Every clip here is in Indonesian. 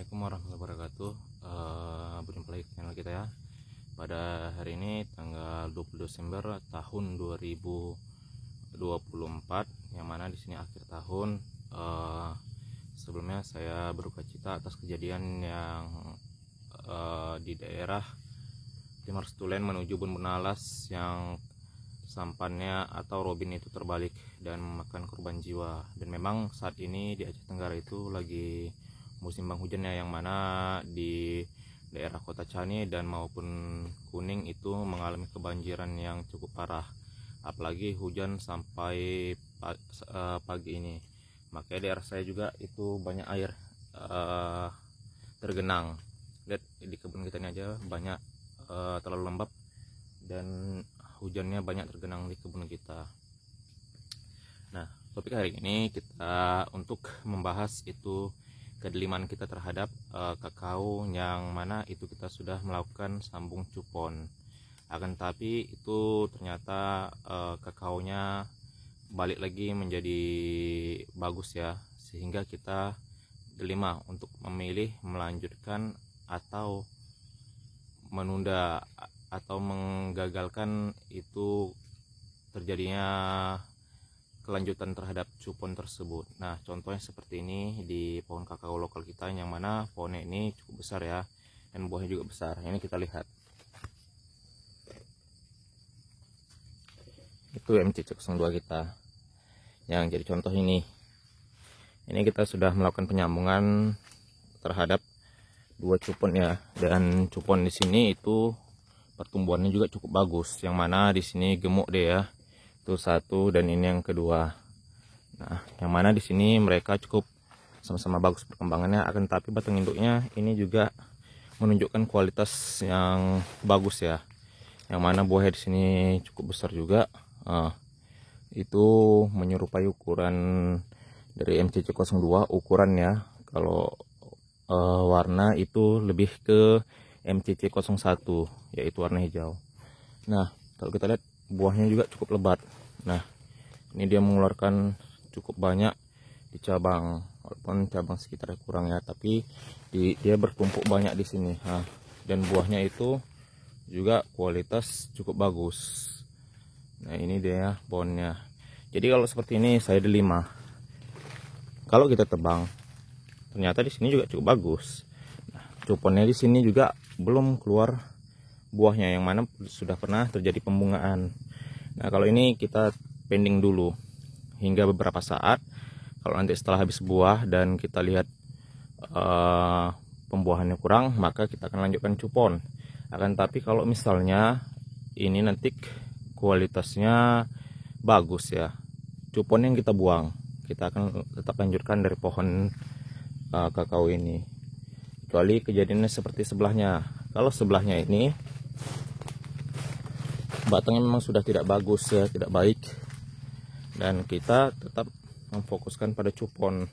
Assalamualaikum warahmatullahi wabarakatuh. Berjumpa lagi di channel kita ya. Pada hari ini tanggal 20 Desember tahun 2024, yang mana di sini akhir tahun. Sebelumnya saya berduka cita atas kejadian yang di daerah Timur Stulen menuju Bun Benalas, yang sampannya atau robin itu terbalik dan memakan korban jiwa. Dan memang saat ini di Aceh Tenggara itu lagi musim penghujan ya, yang mana di daerah Kota Cani dan maupun Kuning itu mengalami kebanjiran yang cukup parah, apalagi hujan sampai pagi ini. Makanya daerah saya juga itu banyak air tergenang. Lihat di kebun kita ini aja banyak terlalu lembab dan hujannya banyak tergenang di kebun kita. Nah, topik hari ini kita untuk membahas itu kedeliman kita terhadap kakao, yang mana itu kita sudah melakukan sambung cupon. Akan tapi itu ternyata kakaonya balik lagi menjadi bagus ya, sehingga kita delima untuk memilih melanjutkan atau menunda atau menggagalkan itu terjadinya kelanjutan terhadap cupon tersebut. Nah, contohnya seperti ini di pohon kakao lokal kita, yang mana pohonnya ini cukup besar ya, dan buahnya juga besar. Ini kita lihat, itu MCC02 kita yang jadi contoh ini. Ini kita sudah melakukan penyambungan terhadap dua cupon ya, dan cupon di sini itu pertumbuhannya juga cukup bagus, yang mana di sini gemuk deh ya, itu satu, dan ini yang kedua. Nah, yang mana di sini mereka cukup sama-sama bagus perkembangannya. Akan tapi batang induknya ini juga menunjukkan kualitas yang bagus ya, yang mana buahnya di sini cukup besar juga. Itu menyerupai ukuran dari MCC02 ukurannya. Kalau warna itu lebih ke MCC01, yaitu warna hijau. Nah, kalau kita lihat buahnya juga cukup lebat. Nah, ini dia mengeluarkan cukup banyak di cabang, walaupun cabang sekitar kurang ya, tapi dia bertumpuk banyak di sini. Nah, dan buahnya itu juga kualitas cukup bagus. Nah, ini dia pohonnya. Jadi kalau seperti ini saya delima. Kalau kita tebang, ternyata di sini juga cukup bagus. Nah, cuponnya di sini juga belum keluar buahnya, yang mana sudah pernah terjadi pembungaan. Nah, kalau ini kita pending dulu hingga beberapa saat. Kalau nanti setelah habis buah dan kita lihat pembuahannya kurang, maka kita akan lanjutkan cupon. Akan tapi kalau misalnya ini nanti kualitasnya bagus ya, cupon yang kita buang, kita akan tetap lanjutkan dari pohon kakao ini, kecuali kejadiannya seperti sebelahnya. Kalau sebelahnya ini batangnya memang sudah tidak bagus ya, tidak baik, dan kita tetap memfokuskan pada cupon.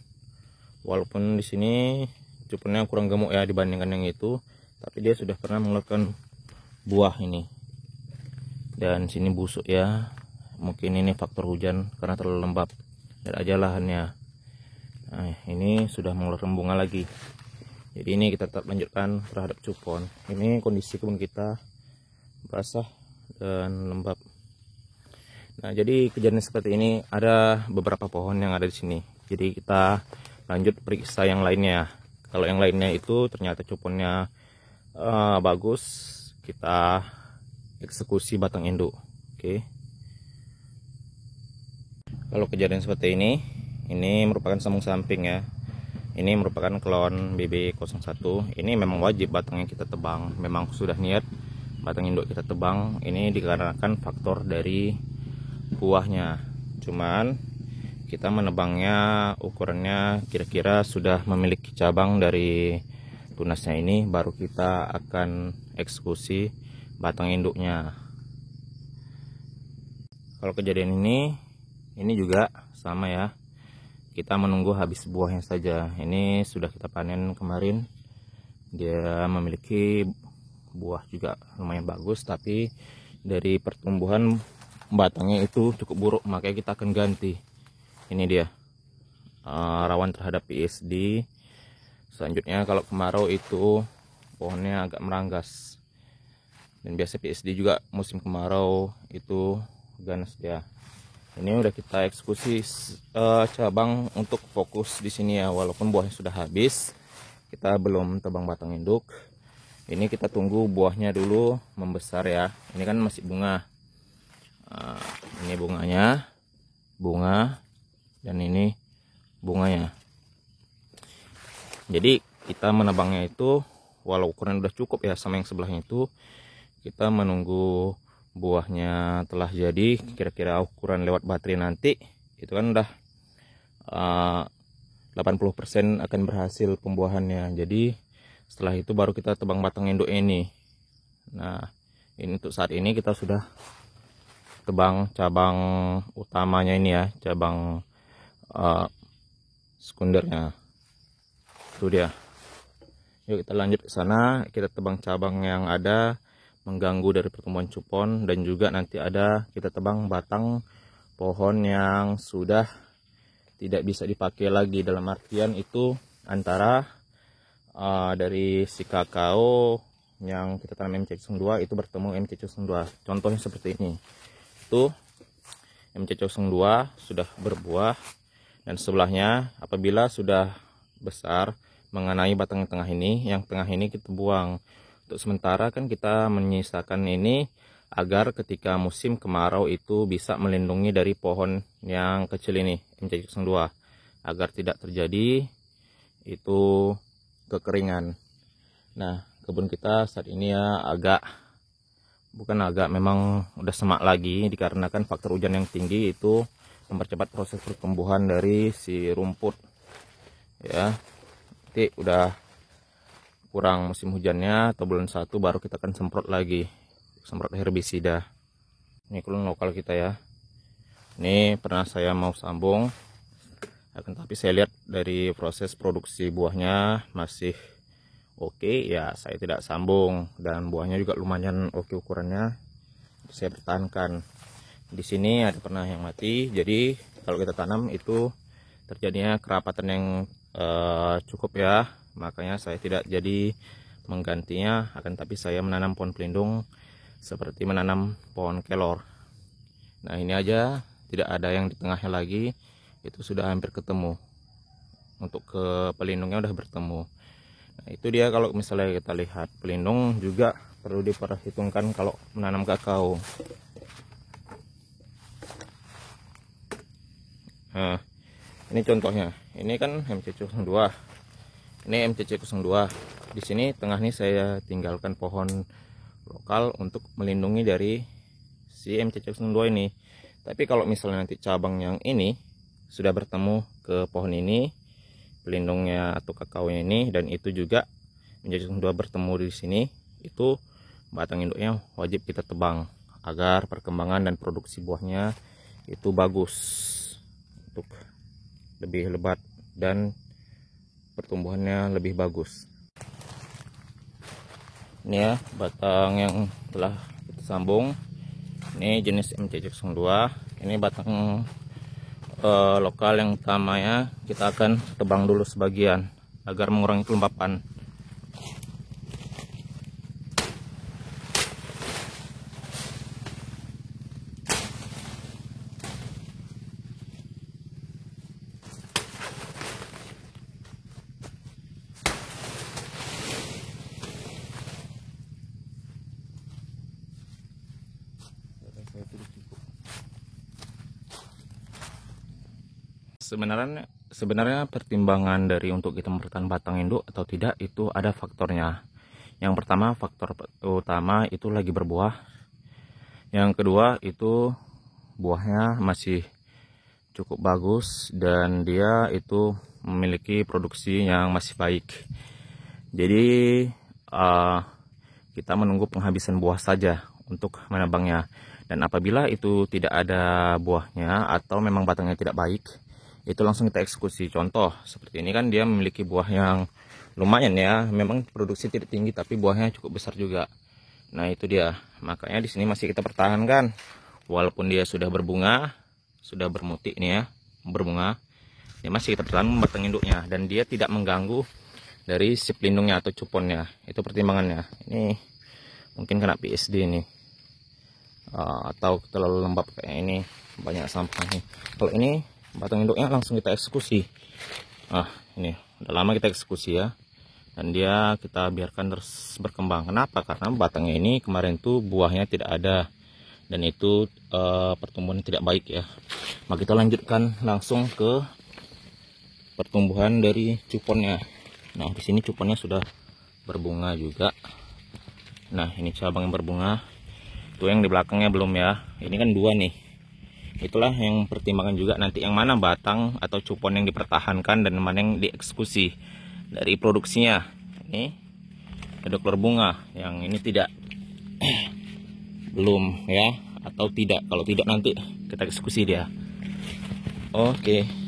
Walaupun di sini cuponnya kurang gemuk ya dibandingkan yang itu, tapi dia sudah pernah mengeluarkan buah ini. Dan sini busuk ya, mungkin ini faktor hujan karena terlalu lembab dan aja lahannya. Nah, ini sudah mengeluarkan bunga lagi. Jadi ini kita tetap lanjutkan terhadap cupon. Ini kondisi kebun kita basah dan lembab. Nah, jadi kejadian seperti ini ada beberapa pohon yang ada di sini. Jadi kita lanjut periksa yang lainnya. Kalau yang lainnya itu ternyata cuponnya bagus, kita eksekusi batang induk. Oke. Kalau kejadian seperti ini merupakan sambung samping ya. Ini merupakan klon BB01. Ini memang wajib batangnya kita tebang. Memang sudah niat batang induk kita tebang. Ini dikarenakan faktor dari buahnya. Cuman kita menebangnya ukurannya kira-kira sudah memiliki cabang dari tunasnya ini, baru kita akan eksekusi batang induknya. Kalau kejadian ini juga sama ya. Kita menunggu habis buahnya saja. Ini sudah kita panen kemarin. Dia memiliki buah juga lumayan bagus, tapi dari pertumbuhan batangnya itu cukup buruk, makanya kita akan ganti. Ini dia rawan terhadap PSD Selanjutnya kalau kemarau itu pohonnya agak meranggas, dan biasa PSD juga musim kemarau itu ganas dia. Ini udah kita eksekusi cabang untuk fokus di sini ya, walaupun buahnya sudah habis, kita belum tebang batang induk. Ini kita tunggu buahnya dulu membesar ya. Ini kan masih bunga. Ini bunganya, bunga, dan ini bunganya. Jadi kita menebangnya itu walau ukuran udah cukup ya sama yang sebelahnya itu, kita menunggu buahnya telah jadi, kira-kira ukuran lewat baterai nanti itu kan udah 80% akan berhasil pembuahannya. Jadi setelah itu baru kita tebang batang induk ini. Nah, ini untuk saat ini kita sudah tebang cabang utamanya ini ya, cabang sekundernya. Itu dia. Yuk kita lanjut ke sana, kita tebang cabang yang ada mengganggu dari pertumbuhan cupon, dan juga nanti ada kita tebang batang pohon yang sudah tidak bisa dipakai lagi, dalam artian itu antara dari si kakao yang kita tanam MC02 itu bertemu MC02. Contohnya seperti ini. Itu MC02 sudah berbuah, dan sebelahnya apabila sudah besar mengenai batang tengah ini, yang tengah ini kita buang. Untuk sementara kan kita menyisakan ini agar ketika musim kemarau itu bisa melindungi dari pohon yang kecil ini MC02, agar tidak terjadi itu kekeringan. Nah, kebun kita saat ini ya memang udah semak lagi, dikarenakan faktor hujan yang tinggi itu mempercepat proses pertumbuhan dari si rumput ya. Nanti udah kurang musim hujannya atau bulan 1 baru kita akan semprot lagi, semprot herbisida. Ini kulon lokal kita ya. Ini pernah saya mau sambung, akan tapi saya lihat dari proses produksi buahnya masih oke ya, saya tidak sambung, dan buahnya juga lumayan oke ukurannya, saya pertahankan. Di sini ada pernah yang mati, jadi kalau kita tanam itu terjadinya kerapatan yang cukup ya, makanya saya tidak jadi menggantinya, akan tapi saya menanam pohon pelindung seperti menanam pohon kelor. Nah, ini aja, tidak ada yang di tengahnya lagi, itu sudah hampir ketemu. Untuk ke pelindungnya udah bertemu. Nah, itu dia. Kalau misalnya kita lihat pelindung juga perlu diperhitungkan kalau menanam kakao. Nah, ini contohnya. Ini kan MC02. Ini MC02. Di sini tengah nih saya tinggalkan pohon lokal untuk melindungi dari si MC02 ini. Tapi kalau misalnya nanti cabang yang ini sudah bertemu ke pohon ini, pelindungnya atau kakaonya ini, dan itu juga menjadi dua bertemu di sini, itu batang induknya wajib kita tebang agar perkembangan dan produksi buahnya itu bagus, untuk lebih lebat dan pertumbuhannya lebih bagus. Ini ya batang yang telah kita sambung, ini jenis MC02. Ini batang lokal yang utamanya kita akan tebang dulu sebagian agar mengurangi kelembapan. Sebenarnya pertimbangan dari untuk kita mempertahankan batang induk atau tidak itu ada faktornya. Yang pertama, faktor utama itu lagi berbuah. Yang kedua itu buahnya masih cukup bagus dan dia itu memiliki produksi yang masih baik. Jadi kita menunggu penghabisan buah saja untuk menebangnya. Dan apabila itu tidak ada buahnya atau memang batangnya tidak baik, itu langsung kita eksekusi. Contoh seperti ini kan dia memiliki buah yang lumayan ya, memang produksi tidak tinggi tapi buahnya cukup besar juga. Nah, itu dia, makanya di sini masih kita pertahankan walaupun dia sudah berbunga, sudah bermutik nih ya, berbunga, ya masih kita pertahankan batang induknya, dan dia tidak mengganggu dari si pelindungnya atau cuponnya. Itu pertimbangannya. Ini mungkin kena PSD ini, atau terlalu lembab kayak ini, banyak sampah nih. Kalau ini batang induknya langsung kita eksekusi. Ini udah lama kita eksekusi ya, dan dia kita biarkan terus berkembang. Kenapa? Karena batangnya ini kemarin tuh buahnya tidak ada, dan itu pertumbuhan tidak baik ya. Maka kita lanjutkan langsung ke pertumbuhan dari cuponnya. Nah, di sini cuponnya sudah berbunga juga. Nah, ini cabang yang berbunga. Itu yang di belakangnya belum ya. Ini kan dua nih. Itulah yang pertimbangan juga nanti yang mana batang atau cupon yang dipertahankan dan mana yang dieksekusi dari produksinya. Ini ada keluar bunga, yang ini tidak. Belum ya, atau tidak. Kalau tidak nanti kita eksekusi dia. Oke.